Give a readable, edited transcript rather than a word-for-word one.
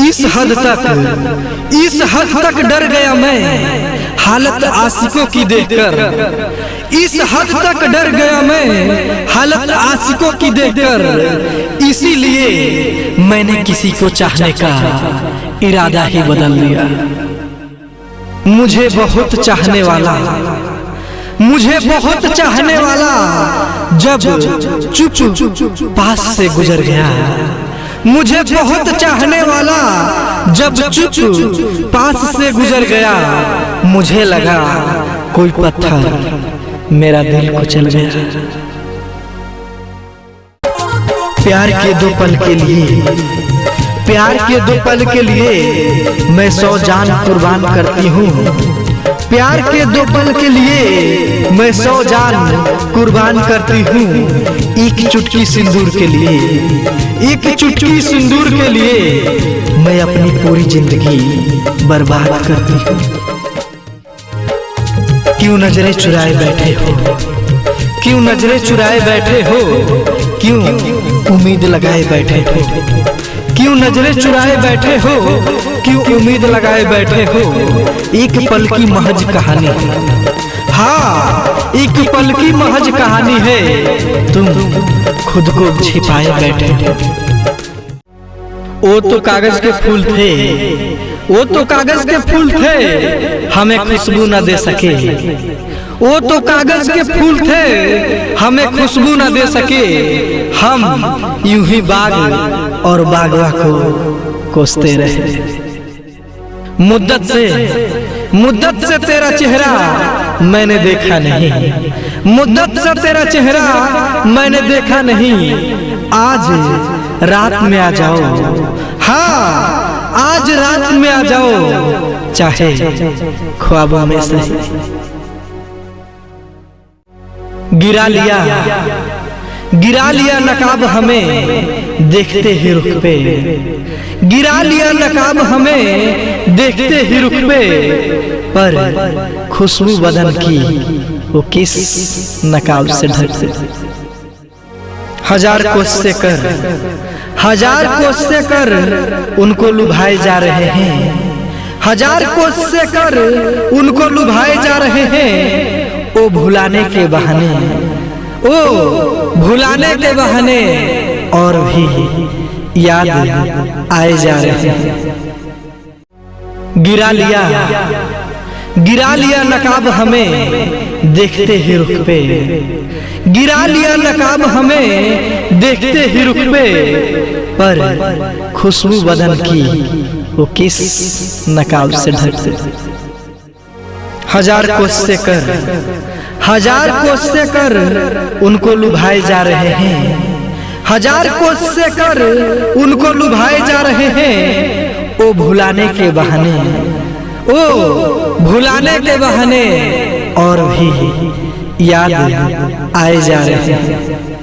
इस हद तक डर गया मैं हालत आशिकों की देखकर। इस हद तक डर गया मैं हालत आशिकों की देखकर। इसीलिए मैंने किसी को चाहने का इरादा ही बदल लिया। मुझे बहुत चाहने वाला जब चुप पास से गुजर गया। मुझे बहुत चाहने वाला जब चुप पास से गुजर गया। मुझे लगा कोई पत्थर मेरा दिल को चल गया। प्यार के दो पल के लिए मैं 100 जान कुर्बान करती हूँ। प्यार के 2 पल के लिए मैं 100 जान कुर्बान करती हूँ। एक चुटकी सिंदूर के लिए मैं अपनी पूरी जिंदगी बर्बाद करती हूँ। क्यों नजरें चुराए बैठे हो, क्यों उम्मीद लगाए बैठे हो, क्यों नजरें चुराए बैठे हो, क्यों उम्मीद लगाए बैठे हो। एक पल की महज कहानी, हाँ एक पल की महज कहानी है। तुम खुद को छिपाए बैठे हो। वो तो कागज के फूल थे हमें खुशबू न दे सके। वो तो कागज के फूल थे हमें खुशबू न दे सके। हम यूं ही बाग और बागवा को कोसते रहे। मुद्दत से तेरा चेहरा मैंने देखा नहीं। मुद्दत से तेरा चेहरा मैंने देखा नहीं। आज रात में आ जाओ, हाँ आज रात में आ जाओ, चाहे ख्वाबों में से। गिरा लिया नकाब हमें देखते ही रुख पे। गिरा लिया नकाब हमें देखते ही रुख पे। पर खुशबू बदन की वो किस नकाब से ढकते। हजार कोशिशें कर उनको लुभाए जा रहे हैं। हजार कोशिशें कर उनको लुभाए जा रहे हैं। ओ भुलाने के बहाने और भी याद आए जा रहे हैं। गिरा लिया नकाब हमें देखते ही रुख पे। गिरा लिया नकाब हमें देखते ही रुख पे। पर खुशबू बदन की वो किस नकाब से ढकते। हजार कोशिशें कर उनको लुभाए जा रहे हैं। हजार कोशिशें कर उनको लुभाए जा रहे हैं। ओ भुलाने के बहाने और भी याद आए जा रहे हैं।